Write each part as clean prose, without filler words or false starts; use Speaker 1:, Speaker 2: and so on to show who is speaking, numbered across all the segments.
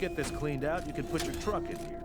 Speaker 1: get this cleaned out, you can put your truck in here.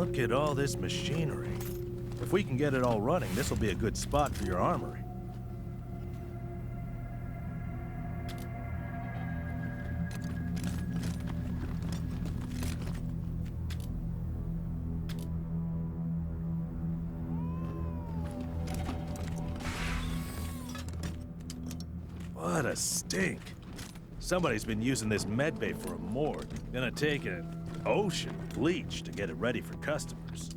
Speaker 1: Look at all this machinery. If we can get it all running, this will be a good spot for your armory. What a stink. Somebody's been using this medbay for a morgue. Gonna take an ocean of bleach to get it ready for customers.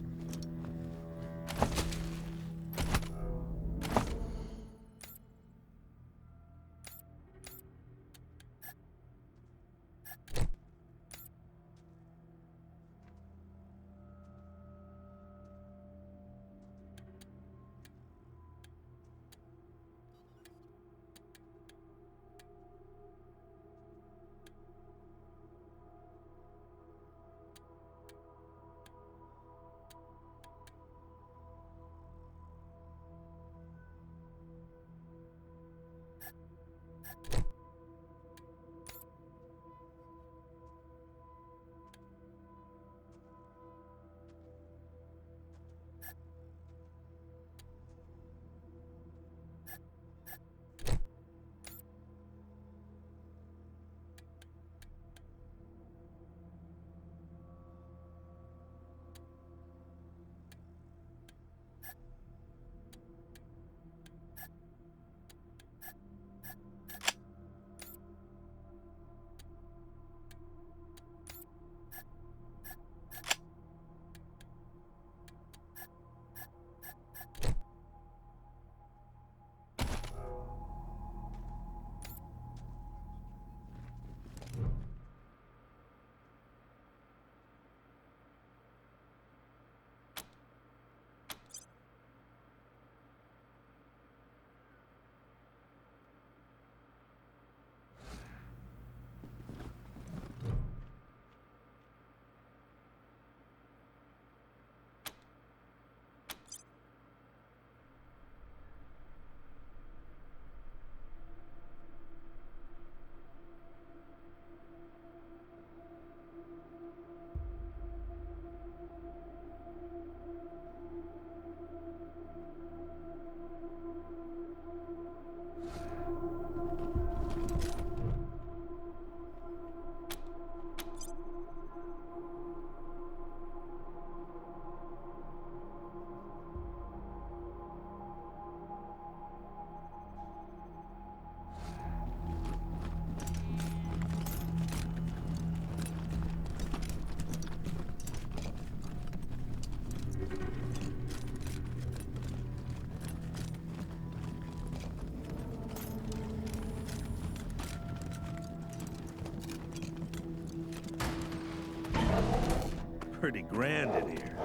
Speaker 1: Pretty grand in here.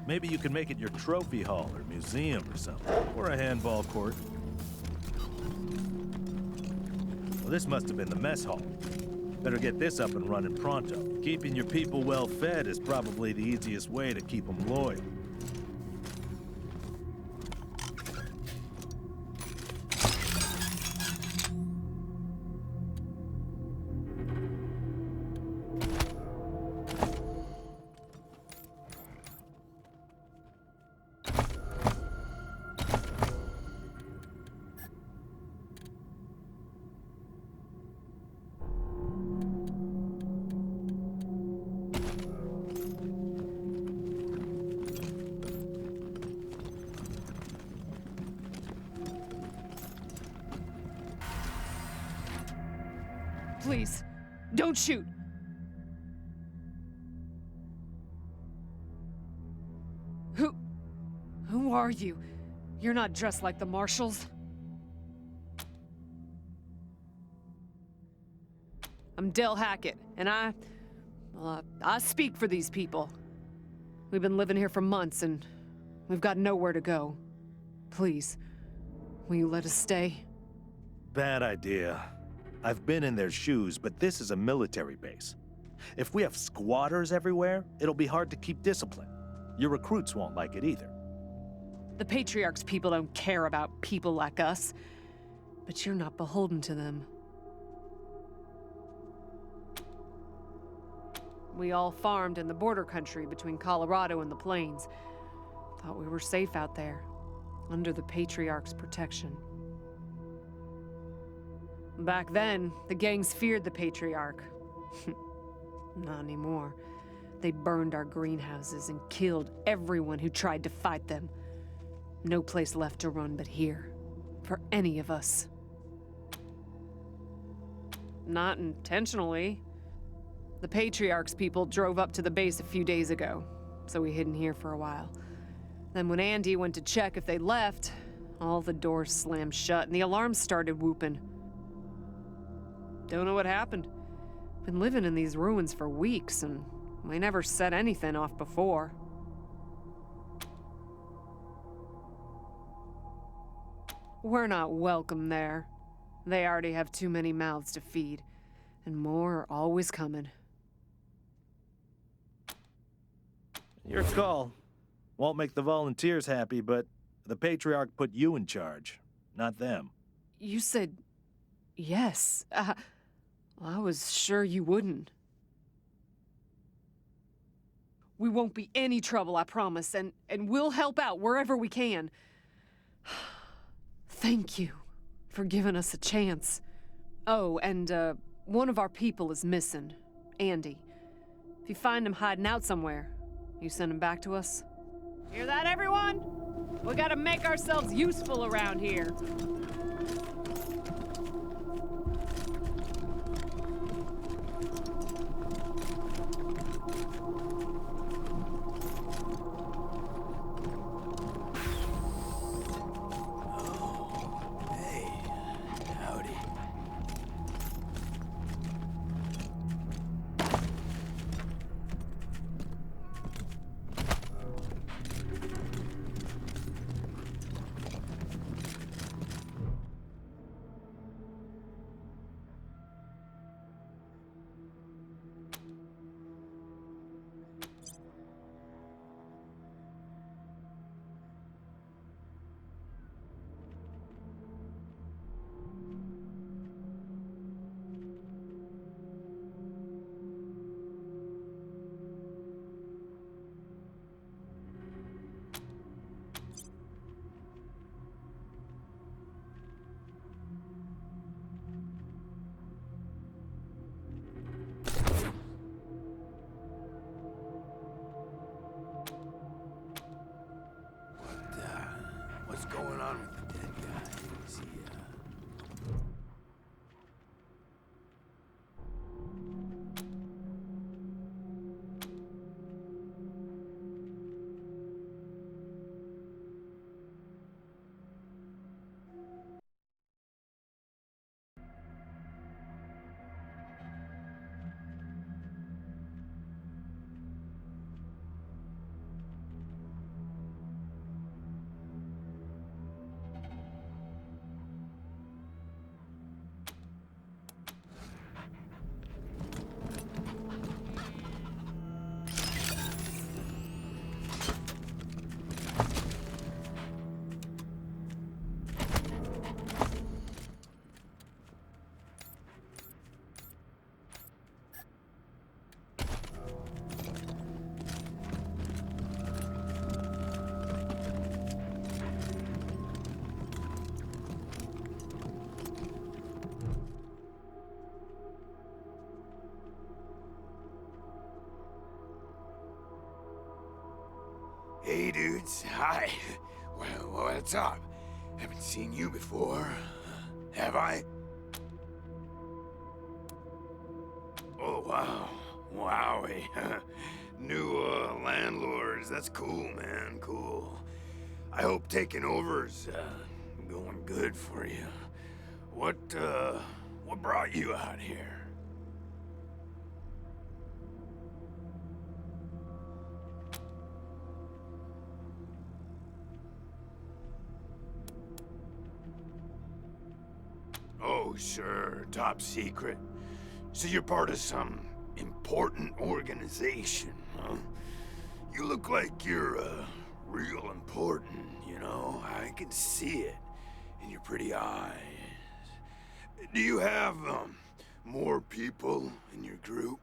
Speaker 1: Maybe you can make it your trophy hall or museum or something. Or a handball court. Well, this must have been the mess hall. Better get this up and running pronto. Keeping your people well fed is probably the easiest way to keep them loyal.
Speaker 2: Please, don't shoot. Who are you? You're not dressed like the marshals. I'm Del Hackett, and I speak for these people. We've been living here for months, and we've got nowhere to go. Please, will you let us stay?
Speaker 1: Bad idea. I've been in their shoes, but this is a military base. If we have squatters everywhere, it'll be hard to keep discipline. Your recruits won't like it either.
Speaker 2: The Patriarch's people don't care about people like us, but you're not beholden to them. We all farmed in the border country between Colorado and the plains. Thought we were safe out there, under the Patriarch's protection. Back then, the gangs feared the Patriarch. Not anymore. They burned our greenhouses and killed everyone who tried to fight them. No place left to run but here, for any of us. Not intentionally. The Patriarch's people drove up to the base a few days ago, so we hid in here for a while. Then when Andy went to check if they left, all the doors slammed shut and the alarms started whooping. Don't know what happened. Been living in these ruins for weeks, and we never set anything off before. We're not welcome there. They already have too many mouths to feed, and more are always coming.
Speaker 1: Your call. Won't make the volunteers happy, but the Patriarch put you in charge, not them.
Speaker 2: You said yes. I was sure you wouldn't. We won't be any trouble, I promise, and we'll help out wherever we can. Thank you for giving us a chance. Oh, and one of our people is missing, Andy. If you find him hiding out somewhere, you send him back to us. Hear that, everyone? We gotta make ourselves useful around here.
Speaker 3: What's going on with the dead guy? Is he, Hey, dudes. Hi. Well, what's up? Haven't seen you before. Have I? Oh, wow. Wowie. New, landlords. That's cool, man. Cool. I hope taking over's, going good for you. What brought you out here? Oh, sure. Top secret. So you're part of some important organization, huh? You look like you're, real important, you know? I can see it in your pretty eyes. Do you have, more people in your group?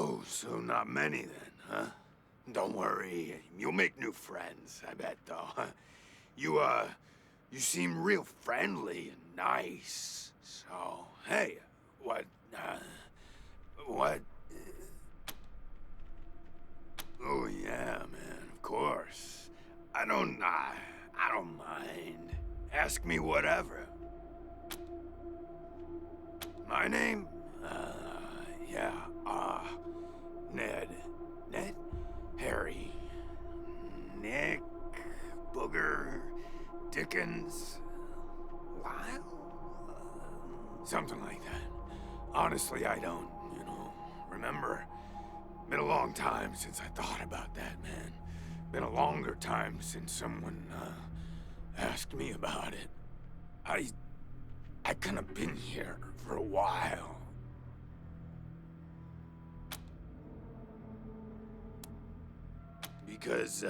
Speaker 3: Oh, so not many then, huh? Don't worry, you'll make new friends, I bet, though. You seem real friendly and nice. So, hey, what, what? Oh, yeah, man, of course. I don't mind. Ask me whatever. My name? Yeah, Ned. Ned? Harry. Nick. Booger. Dickens. Lyle? Something like that. Honestly, I don't, remember. Been a long time since I thought about that, man. Been a longer time since someone, asked me about it. I kinda been here for a while. Because,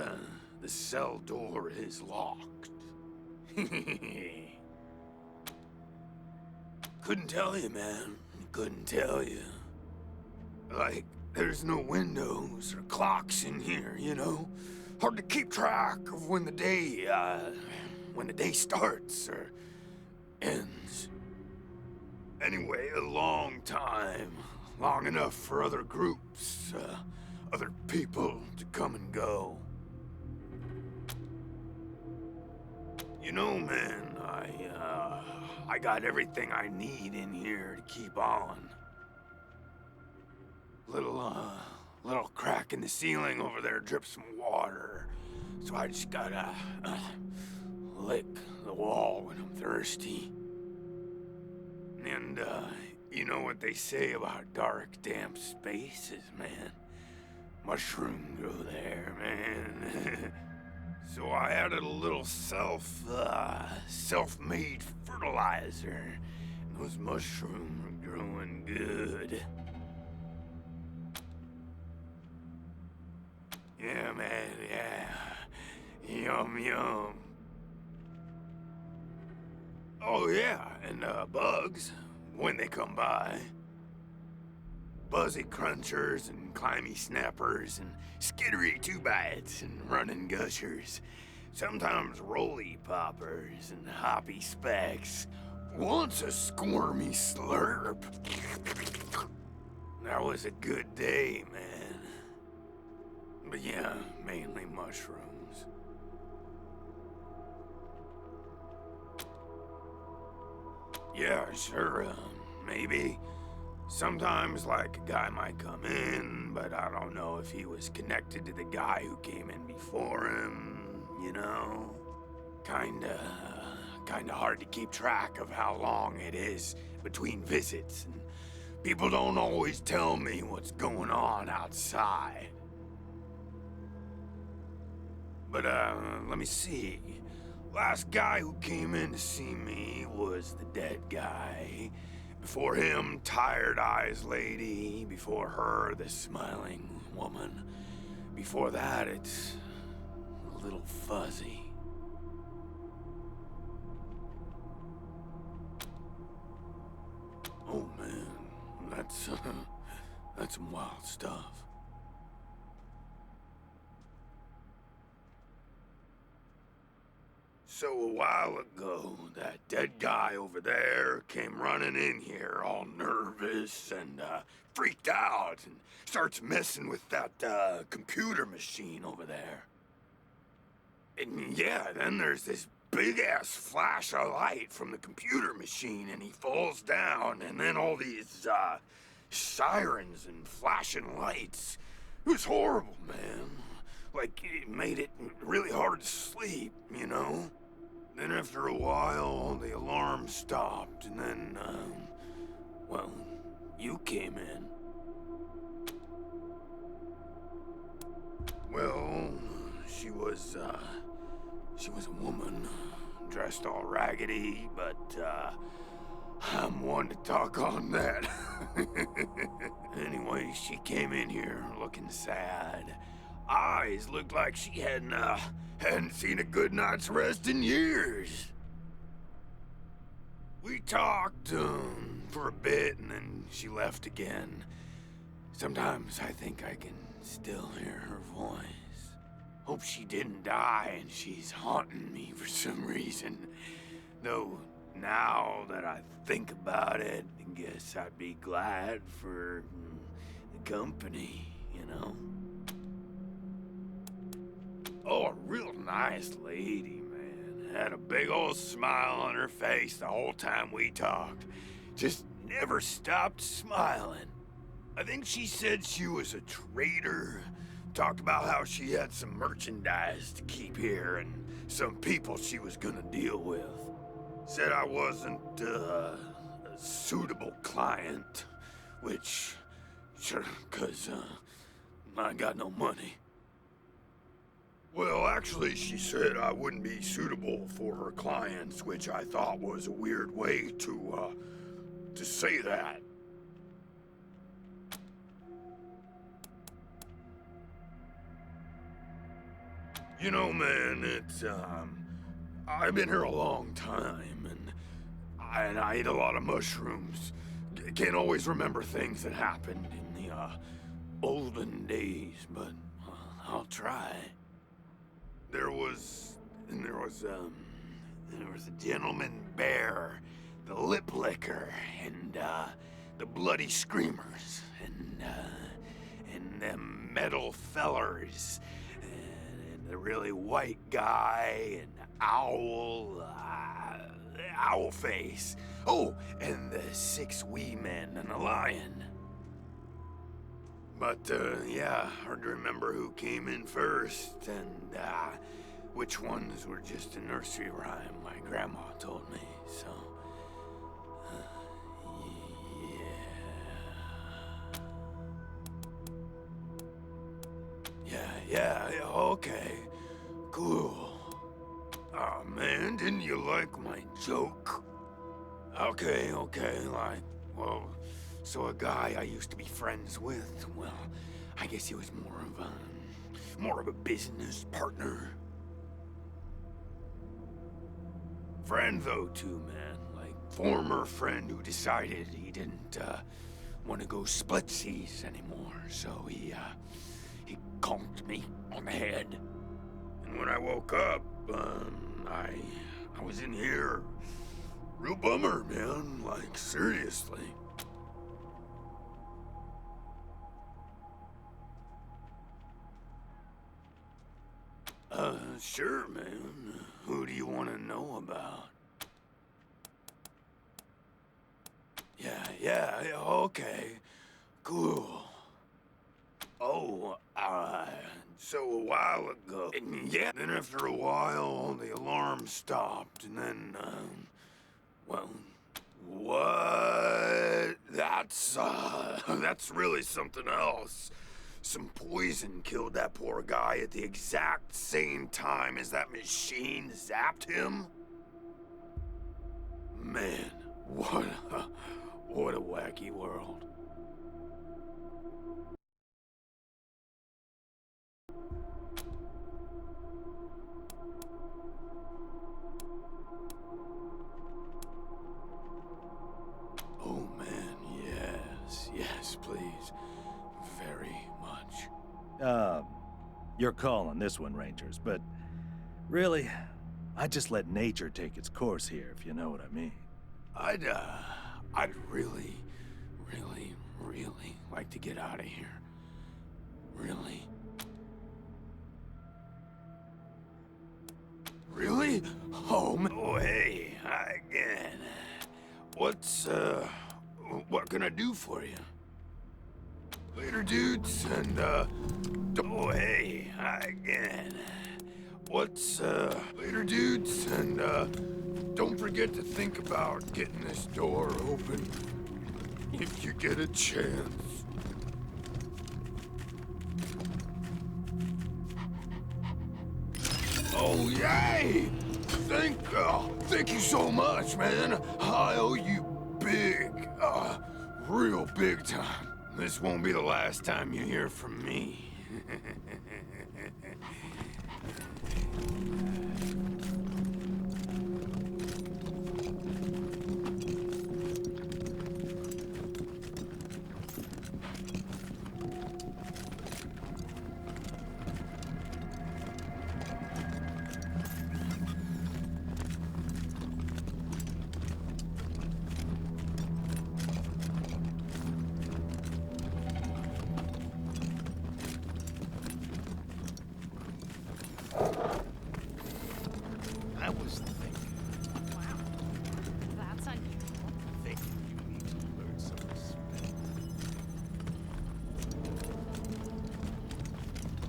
Speaker 3: the cell door is locked. Couldn't tell you, man. Couldn't tell you. Like, there's no windows or clocks in here, Hard to keep track of when the day starts or ends. Anyway, a long time. Long enough for other groups, other people to come and go. Man, I got everything I need in here to keep on. Little crack in the ceiling over there drips some water. So I just gotta, lick the wall when I'm thirsty. And, you know what they say about dark, damp spaces, man? Mushrooms grow there, man. So I added a little self-made fertilizer. And those mushrooms are growing good. Yeah, man, yeah. Yum, yum. Oh, yeah, and, bugs, when they come by. Buzzy crunchers and climby snappers and skittery two-bites and running gushers. Sometimes roly poppers and hoppy specks. Once a squirmy slurp. That was a good day, man. But yeah, mainly mushrooms. Yeah, sure, maybe. Sometimes, like, a guy might come in, but I don't know if he was connected to the guy who came in before him, Kinda hard to keep track of how long it is between visits, and people don't always tell me what's going on outside. But, let me see. Last guy who came in to see me was the dead guy. Before him, Tired Eyes Lady. Before her, the Smiling Woman. Before that, it's a little fuzzy. Oh man, that's some wild stuff. So a while ago, that dead guy over there came running in here all nervous and freaked out and starts messing with that computer machine over there. And yeah, then there's this big-ass flash of light from the computer machine and he falls down and then all these sirens and flashing lights. It was horrible, man. Like, it made it really hard to sleep, Then after a while, the alarm stopped, and then, well, you came in. Well, she was a woman, dressed all raggedy, but, I'm one to talk on that. Anyway, she came in here looking sad. Eyes looked like she hadn't seen a good night's rest in years. We talked, for a bit, and then she left again. Sometimes I think I can still hear her voice. Hope she didn't die and she's haunting me for some reason. Though, now that I think about it, I guess I'd be glad for the company, you know? Oh, a real nice lady, man. Had a big old smile on her face the whole time we talked. Just never stopped smiling. I think she said she was a trader. Talked about how she had some merchandise to keep here and some people she was gonna deal with. Said I wasn't a suitable client, which, sure, 'cause I got no money. Well, actually, she said I wouldn't be suitable for her clients, which I thought was a weird way to say that. You know, man, it's, I've been here a long time, and I eat a lot of mushrooms. Can't always remember things that happened in the, olden days, but I'll try. There was a gentleman bear, the lip licker, and, the bloody screamers, and them metal fellers, and the really white guy, and owl face. Oh, and the 6 wee men and a lion. But, yeah, hard to remember who came in first, and, which ones were just a nursery rhyme my grandma told me, so... Yeah, okay. Cool. Aw, man, didn't you like my joke? Okay, like, well... So a guy I used to be friends with, well, I guess he was more of a business partner. Friend though too, man. Like, former friend who decided he didn't, want to go splitsies anymore, so he conked me on the head. And when I woke up, I was in here. Real bummer, man, like, seriously. Sure, man. Who do you want to know about? Yeah, okay. Cool. Oh, so a while ago... Yeah, then after a while, the alarm stopped, and then, well... What? That's really something else. Some poison killed that poor guy at the exact same time as that machine zapped him? Man, what a wacky world. Oh man, yes, please. Very much.
Speaker 1: You're calling this one, Rangers, but really, I just let nature take its course here, if you know what I mean.
Speaker 3: I'd really like to get out of here. Really? Really? Oh, hey, again. What can I do for you? Later, dudes, and, oh, hey, again. Later, dudes, and, don't forget to think about getting this door open if you get a chance. Oh, yay! Thank you so much, man. I owe you big, real big time. This won't be the last time you hear from me.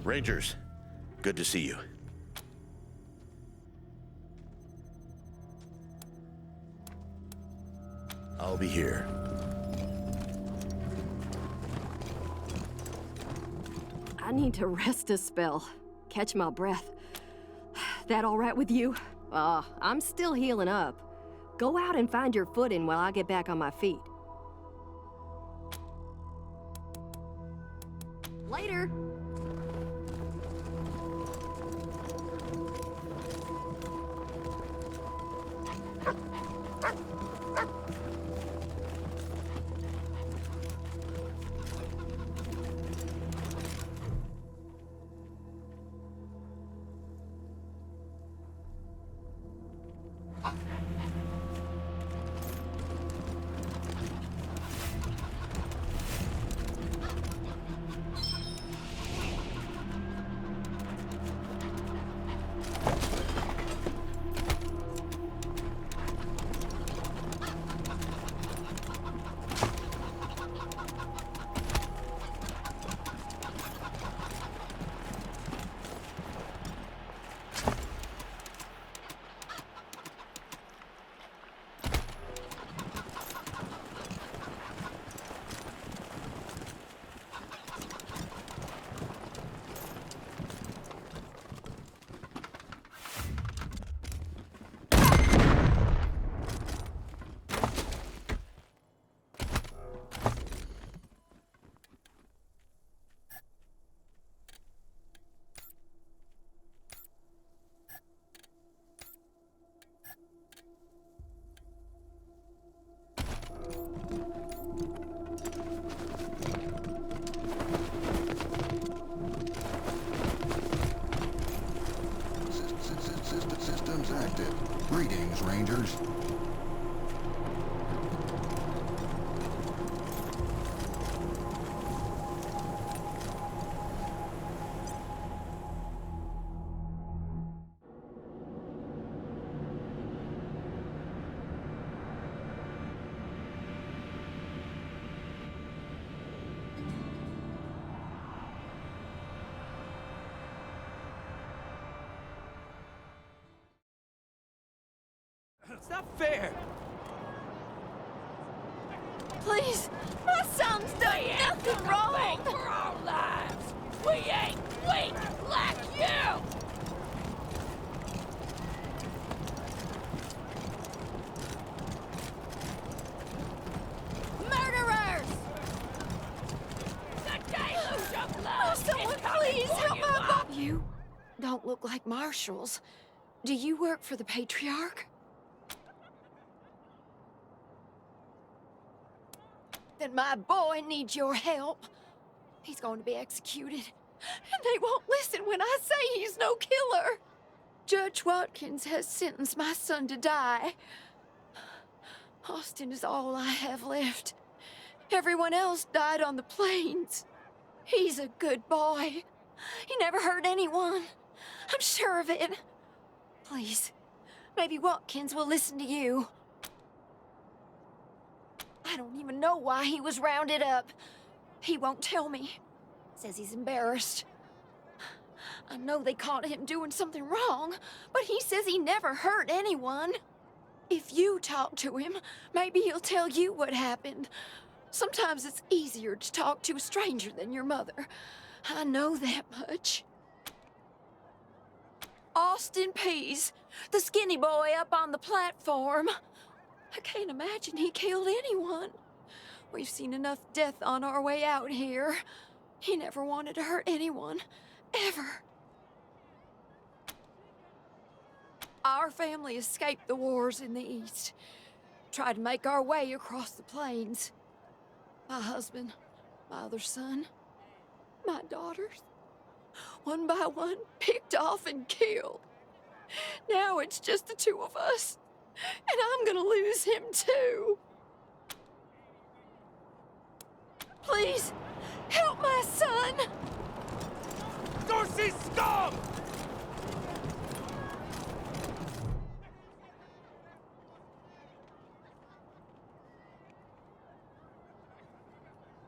Speaker 4: Rangers, good to see you. I'll be here.
Speaker 5: I need to rest a spell. Catch my breath. That all right with you? I'm still healing up. Go out and find your footing while I get back on my feet. Later!
Speaker 6: Systems active. Greetings, Rangers.
Speaker 7: It's not fair!
Speaker 5: Please! My son's done nothing wrong!
Speaker 8: For our lives! We ain't weak like you! Murderers! The deluge of blood!
Speaker 5: Someone
Speaker 8: is coming
Speaker 5: please
Speaker 8: for
Speaker 5: help
Speaker 8: you
Speaker 5: my
Speaker 8: all.
Speaker 5: You don't look like marshals. Do you work for the Patriarch? Then my boy needs your help. He's going to be executed. And they won't listen when I say he's no killer. Judge Watkins has sentenced my son to die. Austin is all I have left. Everyone else died on the plains. He's a good boy. He never hurt anyone. I'm sure of it. Please, maybe Watkins will listen to you. I don't even know why he was rounded up. He won't tell me. Says he's embarrassed. I know they caught him doing something wrong, but he says he never hurt anyone. If you talk to him, maybe he'll tell you what happened. Sometimes it's easier to talk to a stranger than your mother. I know that much. Austin Pease, the skinny boy up on the platform. I can't imagine he killed anyone. We've seen enough death on our way out here. He never wanted to hurt anyone, ever. Our family escaped the wars in the East. Tried to make our way across the plains. My husband, my other son, my daughters, one by one, picked off and killed. Now it's just the two of us. And I'm gonna lose him too. Please, help my son!
Speaker 7: Dorsey scum!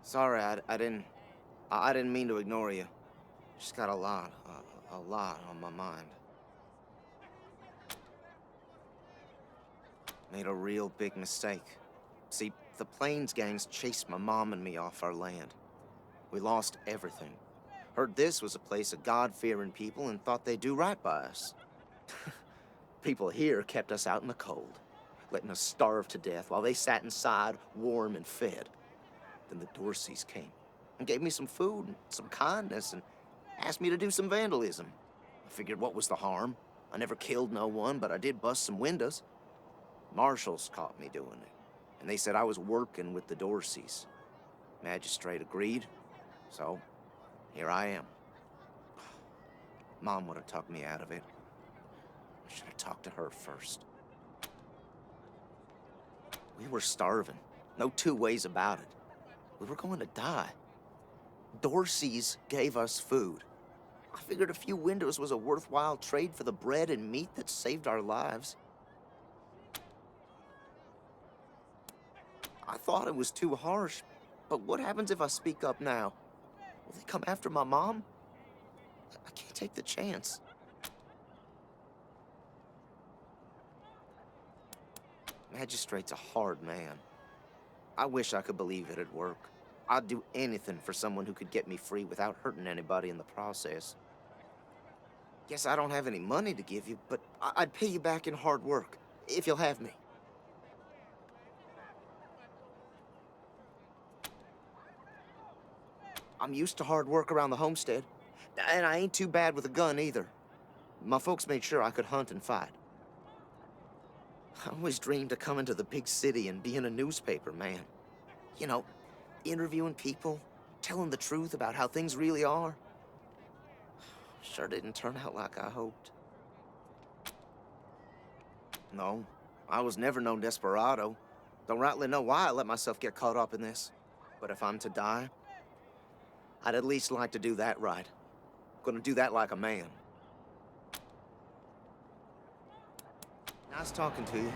Speaker 9: Sorry, I didn't mean to ignore you. Just got a lot on my mind. Made a real big mistake. See, the Plains gangs chased my mom and me off our land. We lost everything. Heard this was a place of God-fearing people and thought they'd do right by us. People here kept us out in the cold, letting us starve to death while they sat inside, warm and fed. Then the Dorseys came and gave me some food and some kindness and asked me to do some vandalism. I figured what was the harm? I never killed no one, but I did bust some windows. Marshals caught me doing it, and they said I was working with the Dorseys. Magistrate agreed, so here I am. Mom would have talked me out of it. I should have talked to her first. We were starving. No two ways about it. We were going to die. Dorseys gave us food. I figured a few windows was a worthwhile trade for the bread and meat that saved our lives. I thought it was too harsh, but what happens if I speak up now? Will they come after my mom? I can't take the chance. Magistrate's a hard man. I wish I could believe it'd work. I'd do anything for someone who could get me free without hurting anybody in the process. Guess I don't have any money to give you, but I'd pay you back in hard work, if you'll have me. I'm used to hard work around the homestead, and I ain't too bad with a gun either. My folks made sure I could hunt and fight. I always dreamed of coming to the big city and being a newspaper man. You know, interviewing people, telling the truth about how things really are. Sure didn't turn out like I hoped. No, I was never no desperado. Don't rightly know why I let myself get caught up in this. But if I'm to die, I'd at least like to do that right. Gonna do that like a man. Nice talking to you.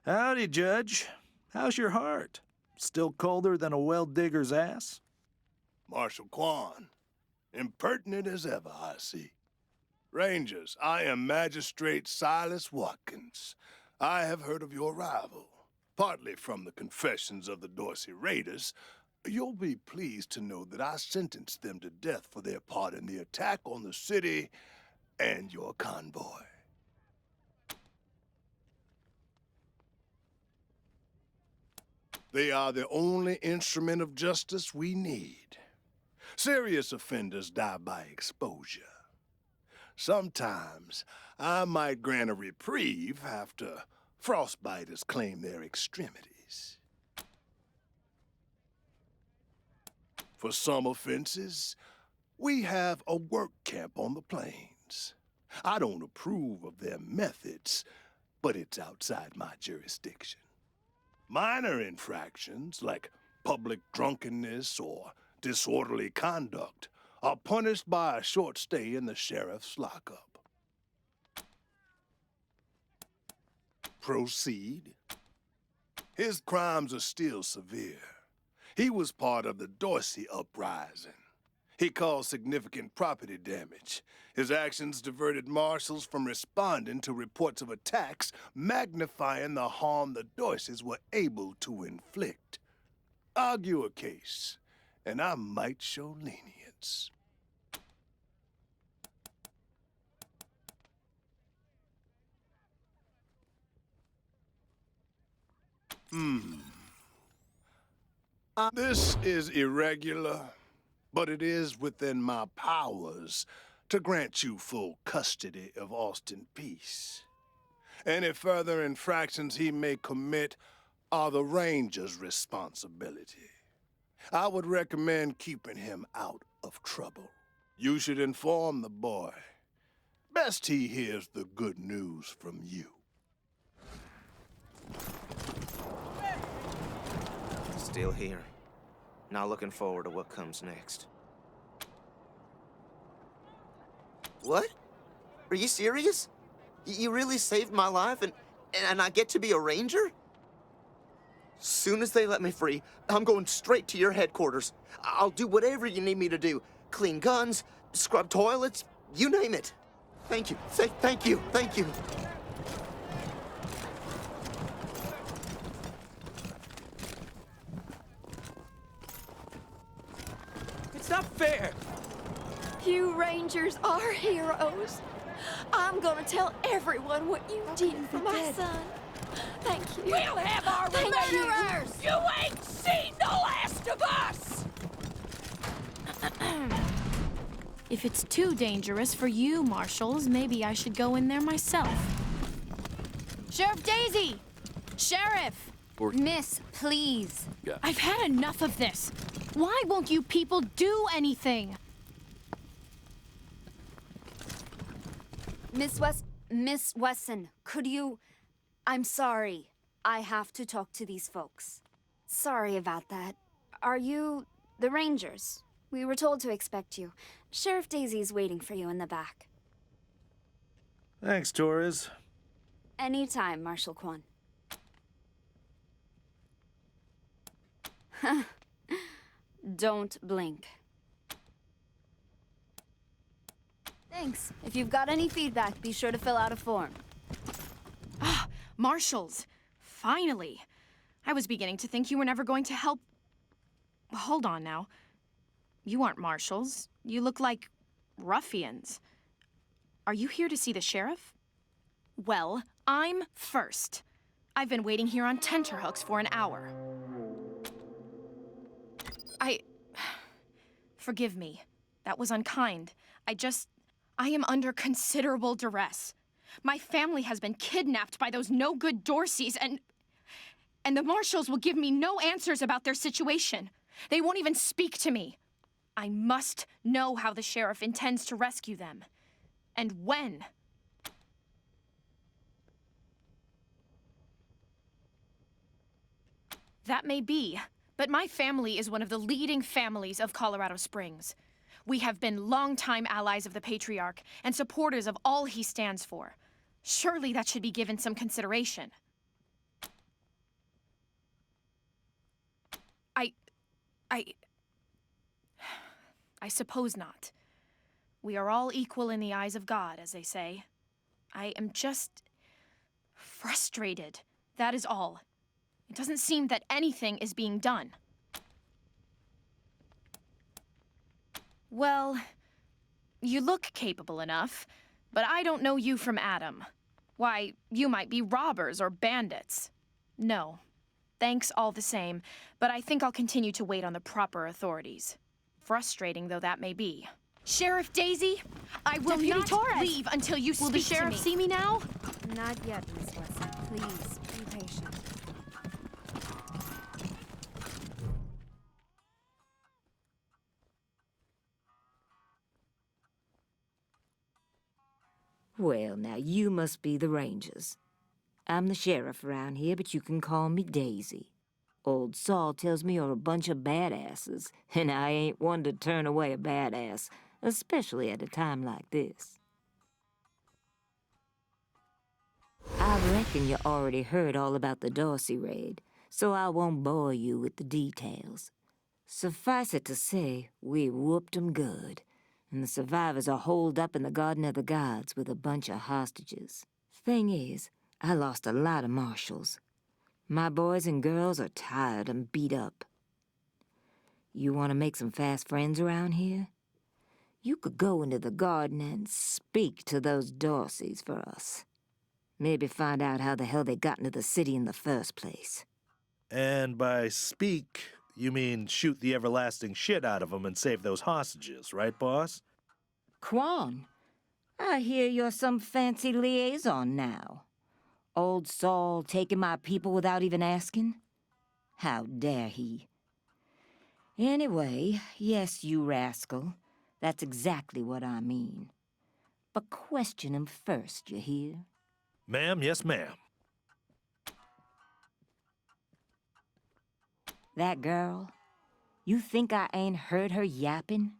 Speaker 1: Howdy, Judge. How's your heart? Still colder than a well digger's ass?
Speaker 3: Marshal Quan, impertinent as ever, I see. Rangers, I am Magistrate Silas Watkins. I have heard of your arrival, partly from the confessions of the Dorsey raiders. You'll be pleased to know that I sentenced them to death for their part in the attack on the city and your convoy. They are the only instrument of justice we need. Serious offenders die by exposure. Sometimes I might grant a reprieve after frostbiters claim their extremities. For some offenses, we have a work camp on the plains. I don't approve of their methods, but it's outside my jurisdiction. Minor infractions, like public drunkenness or disorderly conduct, are punished by a short stay in the sheriff's lockup. Proceed. His crimes are still severe. He was part of the Dorsey uprising. He caused significant property damage. His actions diverted marshals from responding to reports of attacks, magnifying the harm the Dorseys were able to inflict. Argue a case, and I might show lenience. This is irregular, but it is within my powers to grant you full custody of Austin Peace. Any further infractions he may commit are the Ranger's responsibility. I would recommend keeping him out of trouble. You should inform the boy. Best he hears the good news from you.
Speaker 9: Still here. Not looking forward to what comes next. What? Are you serious? You really saved my life, and I get to be a ranger? Soon as they let me free, I'm going straight to your headquarters. I'll do whatever you need me to do. Clean guns, scrub toilets, you name it. Thank you. Say thank you. Thank you.
Speaker 7: It's not fair!
Speaker 5: You Rangers are heroes. I'm gonna tell everyone what you did for my son. Thank you.
Speaker 8: We'll have our
Speaker 5: Thank
Speaker 8: murderers! You ain't seen the last of us!
Speaker 10: If it's too dangerous for you, Marshals, maybe I should go in there myself. Sheriff Daisy! Sheriff!
Speaker 11: Miss, please.
Speaker 10: I've had enough of this. Why won't you people do anything?
Speaker 11: Miss Wesson, could you... I'm sorry. I have to talk to these folks. Sorry about that. Are you the Rangers? We were told to expect you. Sheriff Daisy's waiting for you in the back.
Speaker 1: Thanks, Torres.
Speaker 11: Anytime, Marshal Quan. Don't blink. Thanks. If you've got any feedback, be sure to fill out a form.
Speaker 10: Ah, Marshals. Finally. I was beginning to think you were never going to help... Hold on now. You aren't Marshals. You look like ruffians. Are you here to see the sheriff? Well, I'm first. I've been waiting here on tenterhooks for an hour. Forgive me. That was unkind. I am under considerable duress. My family has been kidnapped by those no-good Dorseys, and the Marshals will give me no answers about their situation. They won't even speak to me. I must know how the sheriff intends to rescue them. And when. That may be, but my family is one of the leading families of Colorado Springs. We have been longtime allies of the Patriarch and supporters of all he stands for. Surely that should be given some consideration. I suppose not. We are all equal in the eyes of God, as they say. I am just frustrated. That is all. It doesn't seem that anything is being done. Well, you look capable enough, but I don't know you from Adam. Why, you might be robbers or bandits. No. Thanks all the same, but I think I'll continue to wait on the proper authorities. Frustrating though that may be. Sheriff Daisy, I will
Speaker 11: Deputy
Speaker 10: not
Speaker 11: Torres!
Speaker 10: leave until you speak to me.
Speaker 11: Will the sheriff see me now? Not yet, Miss Wesson. Please, be patient.
Speaker 12: Well, now you must be the Rangers. I'm the sheriff around here, but you can call me Daisy. Old Saul tells me you're a bunch of badasses, and I ain't one to turn away a badass, especially at a time like this. I reckon you already heard all about the Dorsey raid, so I won't bore you with the details. Suffice it to say, we whooped 'em good, and the survivors are holed up in the Garden of the Gods with a bunch of hostages. Thing is, I lost a lot of marshals. My boys and girls are tired and beat up. You want to make some fast friends around here? You could go into the garden and speak to those Dorseys for us. Maybe find out how the hell they got into the city in the first place.
Speaker 1: And by speak, you mean shoot the everlasting shit out of them and save those hostages, right, boss?
Speaker 12: Quan, I hear you're some fancy liaison now. Old Saul taking my people without even asking? How dare he? Anyway, yes, you rascal. That's exactly what I mean. But question him first, you hear?
Speaker 1: Ma'am, yes, ma'am.
Speaker 12: That girl, you think I ain't heard her yapping?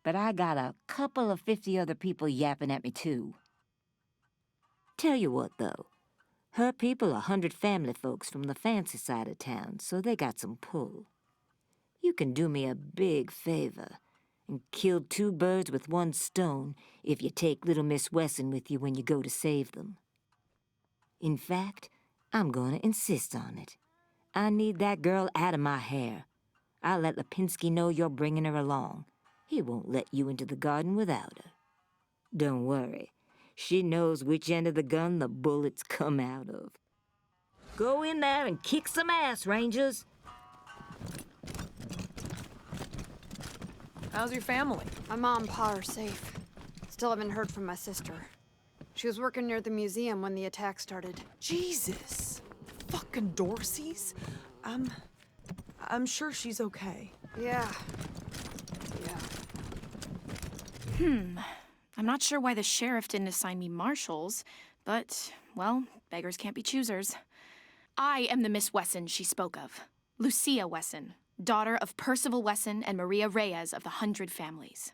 Speaker 12: But I got a couple of 50 other people yapping at me, too. Tell you what, though. Her people are 100 family folks from the fancy side of town, so they got some pull. You can do me a big favor and kill 2 birds with 1 stone if you take little Miss Wesson with you when you go to save them. In fact, I'm going to insist on it. I need that girl out of my hair. I'll let Lipinski know you're bringing her along. He won't let you into the garden without her. Don't worry. She knows which end of the gun the bullets come out of. Go in there and kick some ass, Rangers.
Speaker 2: How's your family?
Speaker 13: My mom and pa are safe. Still haven't heard from my sister. She was working near the museum when the attack started.
Speaker 7: Jesus. Fucking Dorseys? I'm sure she's okay.
Speaker 13: Yeah.
Speaker 10: I'm not sure why the sheriff didn't assign me marshals, but, well, beggars can't be choosers. I am the Miss Wesson she spoke of. Lucia Wesson, daughter of Percival Wesson and Maria Reyes of the 100 Families.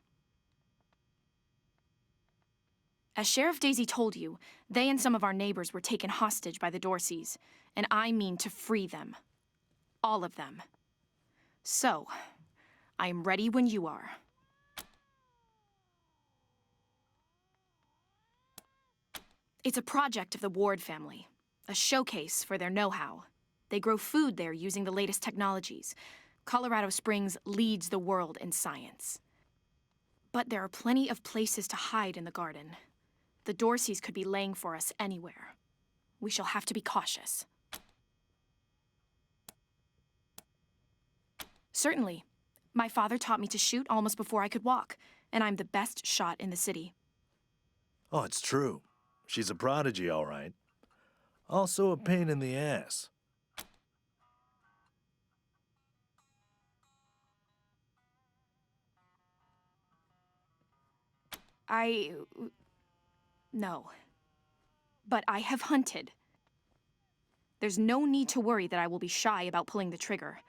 Speaker 10: As Sheriff Daisy told you, they and some of our neighbors were taken hostage by the Dorseys, and I mean to free them. All of them. So, I am ready when you are. It's a project of the Ward family, a showcase for their know-how. They grow food there using the latest technologies. Colorado Springs leads the world in science. But there are plenty of places to hide in the garden. The Dorseys could be laying for us anywhere. We shall have to be cautious. Certainly. My father taught me to shoot almost before I could walk, and I'm the best shot in the city.
Speaker 1: Oh, it's true. She's a prodigy, all right. Also a pain in the ass.
Speaker 10: No. But I have hunted. There's no need to worry that I will be shy about pulling the trigger.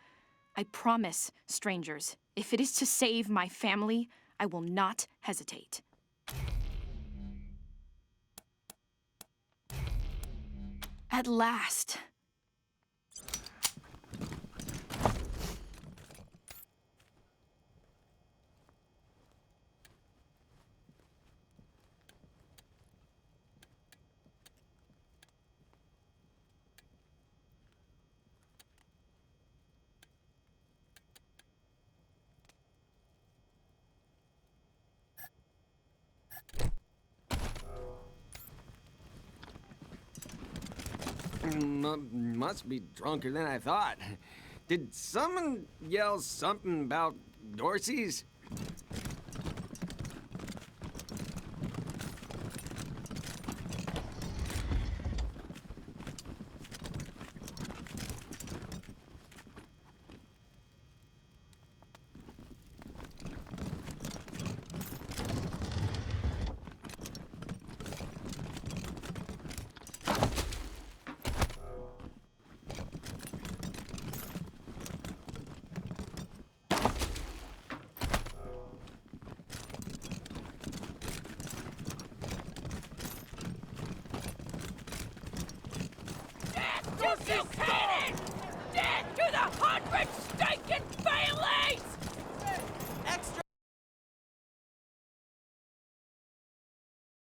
Speaker 10: I promise, strangers, if it is to save my family, I will not hesitate. At last.
Speaker 14: Must be drunker than I thought. Did someone yell something about Dorseys?